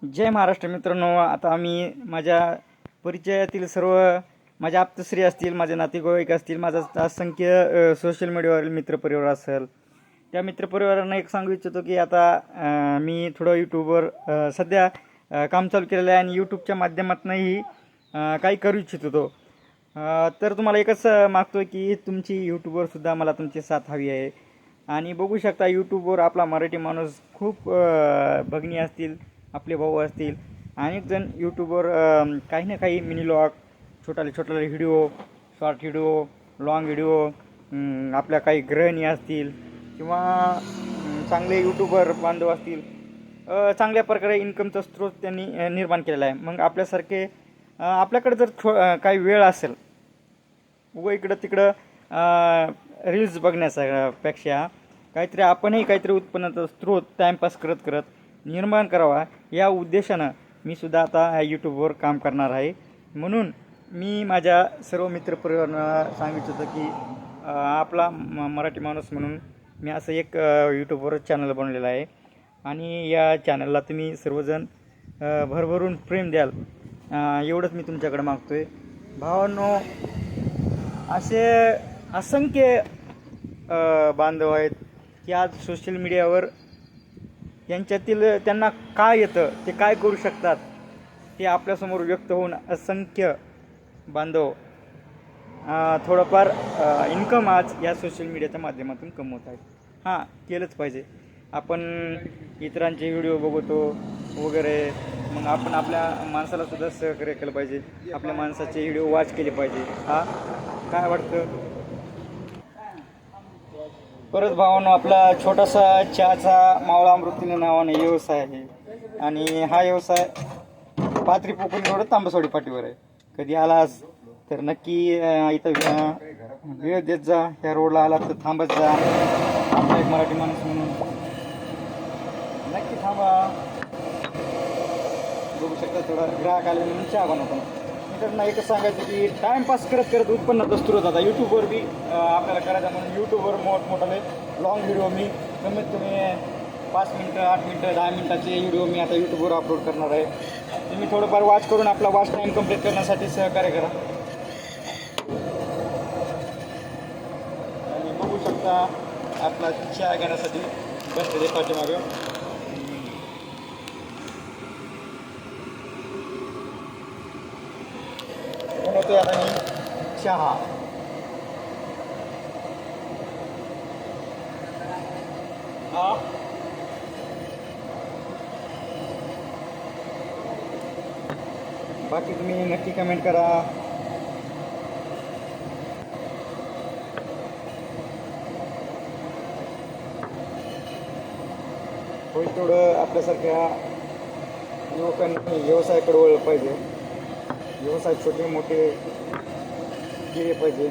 जय महाराष्ट्र मित्रांनो. आता आम्ही माझ्या परिचयातील सर्व माझ्या आप्तश्री असतील, माझे नातेवाईक असतील, माझा असंख्य सोशल मीडियावरील मित्रपरिवार असेल, त्या मित्रपरिवारांना एक सांगू इच्छितो की आता मी थोडं यूट्यूबवर सध्या काम चालू केलेलं आहे आणि यूट्यूबच्या माध्यमातूनही काही करू इच्छित होतो. तर तुम्हाला एकच मागतो की तुमची यूट्यूबवरसुद्धा मला तुमची साथ हवी आहे. आणि बघू शकता यूट्यूबवर आपला मराठी माणूस खूप भगिनी असतील, आपले भाऊ असतील, अनेक जण यूट्यूबवर काही ना काही मिनी व्लॉग, छोटाले video, short video, long video, आपल्या काही गृहिणी असतील किंवा चांगले यूट्यूबर बांधव असतील, चांगल्या प्रकारे इन्कमचा स्रोत त्यांनी निर्माण केलेला आहे. मग आपल्यासारखे आपल्याकडे जर काही वेळ असेल, व इकडं तिकडं रील्स बघण्यापेक्षा काहीतरी आपणही काहीतरी उत्पन्नाचा स्रोत टाईमपास करत करत निर्माण करावा, या उद्देशानं मी सुद्धा आता यूट्यूबवर काम करणार आहे. म्हणून मी माझ्या सर्व मित्रपरिवारांना सांगू इच्छितो की आपला मराठी माणूस म्हणून मी असं एक यूट्यूबवर चॅनल बनवलेलं आहे आणि या चॅनलला तुम्ही सर्वजण भरभरून प्रेम द्याल, एवढंच मी तुमच्याकडे मागतो आहे. भावांनो, असे असंख्य बांधव आहेत की आज सोशल मीडियावर यांच्यातील त्यांना काय येतं, ते काय करू शकतात, ते आपल्यासमोर व्यक्त होऊन असंख्य बांधव थोडंफार इन्कम आज या सोशल मीडियाच्या माध्यमातून कमवत आहेत. हां, केलंच पाहिजे. आपण इतरांचे व्हिडिओ बघतो वगैरे, मग आपण आपल्या माणसालासुद्धा सहकार्य केलं पाहिजे, आपल्या माणसाचे व्हिडिओ वॉच केले पाहिजे. काय वाटतं? परत भावांनो, आपला छोटासा चहाचा मावळा अमृतीने नावाने व्यवसाय आहे आणि हा व्यवसाय पाथरी पोकळी रोड तांबसवाडी पाटीवर आहे. कधी आलास तर नक्की इथं वेळ देत जा. ह्या रोडला आलात तर थांबत जा. आपला एक मराठी माणूस म्हणून नक्की थांबा. बघू शकता थोडा ग्राहक आले म्हणून चहा बनवतो. मित्रांनो, एकच सांगायचं की टाईमपास करत करत उत्पन्नाचा स्रोत आता यूट्यूबवर बी आपल्याला करायचा. म्हणून यूट्यूबवर मोठमोठाले लॉंग व्हिडिओ मी कमीत कमी 5 मिनटं, 8 मिनटं, 10 मिनटाचे व्हिडिओ मी आता यूट्यूबवर अपलोड करणार आहे. तुम्ही थोडंफार वॉच करून आपला वॉच टाईम कंप्लीट करण्यासाठी सहकार्य करा. आणि बघू शकता आपला चहा घेण्यासाठी बसलेले पाठीमागं. बनवतोय आता मी चहा. बाकी तुम्ही नक्की कमेंट करा. होईल तेवढं आपल्यासारख्या युवकांनी व्यवसायाकडे वळलं पाहिजे. व्यवसाय छोटे मोठे केले पाहिजे.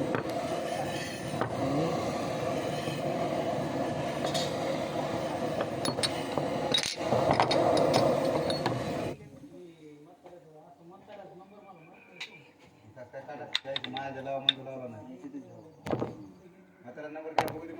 माझ्या लावा, म्हणजे लावा नाही. आता नंबर काय बघू दे.